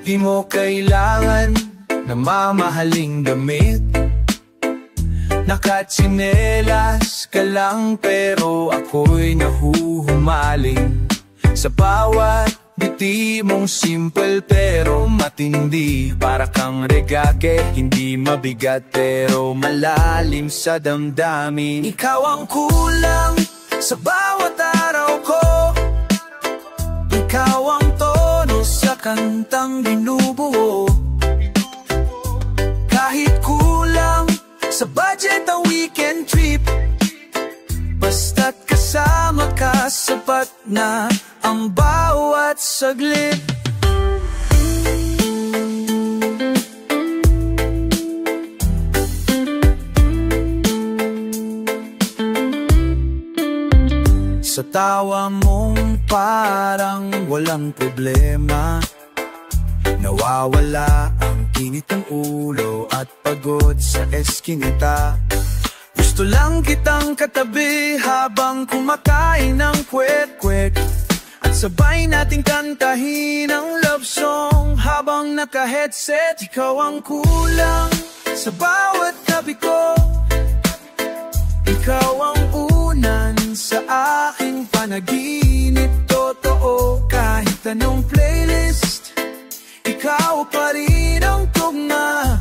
Di mo kailangan na mamahaling damit, nakatsinelas ka lang, pero ako'y nahuhumaling sa bawat biti mong simple pero matindi. Para kang regake, hindi mabigat pero malalim sa damdamin. Ikaw ang kulang sa bawat araw ko, ikaw ang tono sa kantang binubuo. Kahit kulang sa budget ang weekend trip, basta't kasama ka, sapat na ang bawat saglit. Sa tawa mong parang walang problema, nawawala ang init ng ulo at pagod sa eskinita. Gusto lang kitang katabi habang kumakain ng kwek-kwek, at sabay nating kantahin ang love song habang naka-headset. Ikaw ang kulang sa bawat tabi ko, ikaw ang unan sa aking panaginip. Totoo, kahit anong playlist, ikaw pa rin ang tugma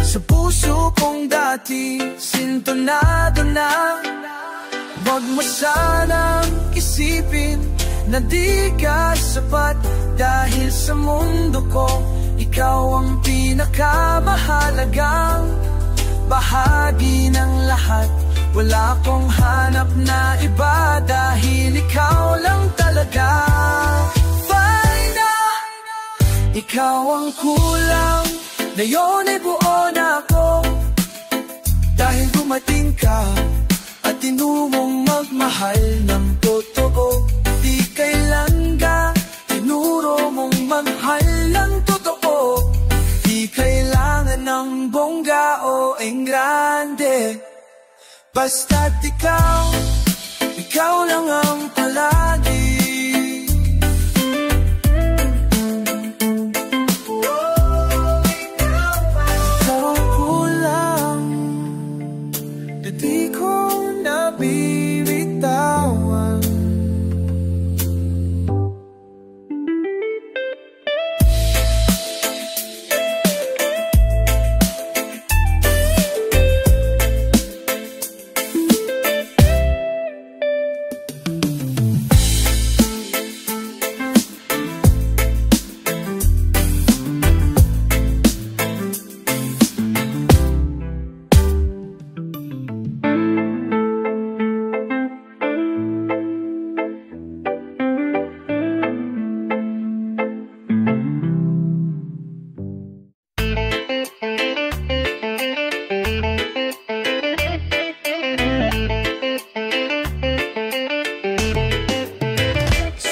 sa puso kong dati. Sintonado na Huwag mo sanang isipin na di ka sapat, dahil sa mundo ko ikaw ang pinakamahalagang bahagi ng lahat. Wala akong hanap na iba, dahil ikaw lang talaga. Fine na, ikaw ang kulang, ngayon ay buo na ako. Dahil dumating ka at tinurong magmahal ng totoo. Di kailan ka tinuro mong magmahal ng totoo. Di kailangan ng bongga o engrande, basta't ikaw lang ang palagi. Ikaw ang kulang, di ko nabibitawan.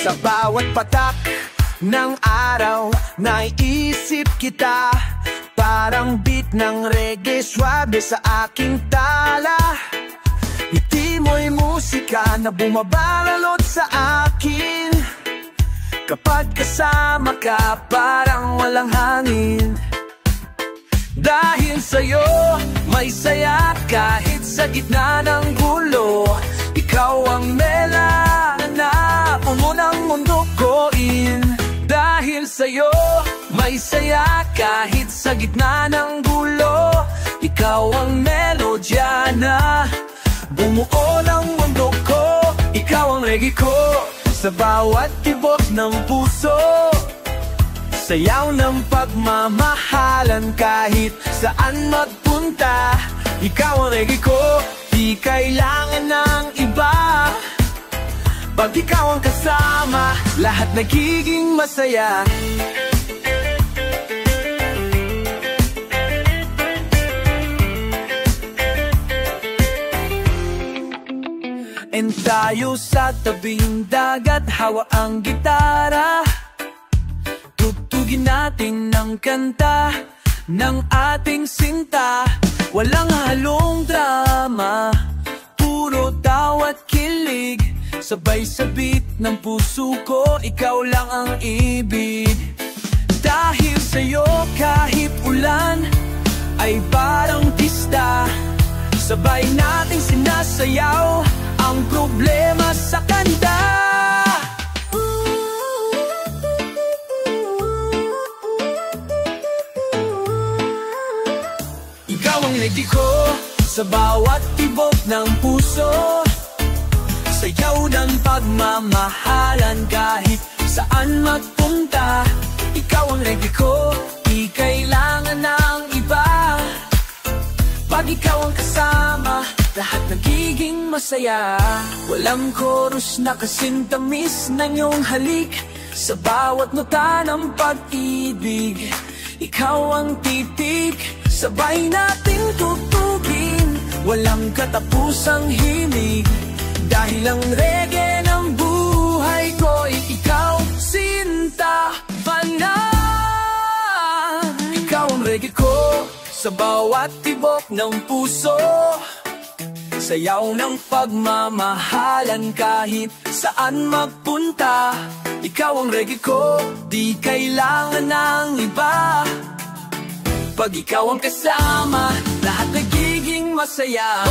Sa bawat patak ng araw, naiisip kita. Parang beat ng reggae, swabe sa aking tala. Ngiti mo'y musika na bumabalot sa akin. Kapag kasama ka, parang walang hangin. Dahil sa'yo, may saya kahit sa gitna ng gulo. Ikaw ang mela na puno ng mundo ko in. Dahil sa'yo, may saya kahit sa gitna ng gulo. Ikaw ang melodya na bumuo ng mundo ko. Ikaw ang reggae ko sa bawat tibok ng puso. Sayaw ng pagmamahalan kahit saan magpunta. Ikaw ang reggae ko, di kailangan ng iba. Pag ikaw ang kasama, lahat nagiging masaya. And tayo sa tabing dagat, hawa ang gitara. Tugtugin natin ng kanta ng ating sinta. Walang halong drama, puro tawa't kilig. Sabay sa beat ng puso ko, ikaw lang ang ibig. Dahil sa'yo kahit ulan ay parang pista. Sabay nating sinasayaw ang problema sa kanta. Ikaw ang reggae ko sa bawat tibok ng puso. Sayaw ng pagmamahalan kahit saan magpunta. Ikaw ang reggae ko, di kailangan ng iba. Pag ikaw ang kasama, lahat nagiging masaya. Walang chorus na kasintamis ng iyong halik. Sa bawat nota ng pag-ibig, ikaw ang titig. Sabay nating tutugin, walang katapusang himig. Dahil ang reggae ng buhay ko'y ikaw, sinta panan. Ikaw ang reggae ko sa bawat tibok ng puso. Sayaw ng pagmamahalan kahit saan magpunta. Ikaw ang reggae ko, di kailangan ng iba. Pag ikaw ang kasama, lahat nagiging masaya.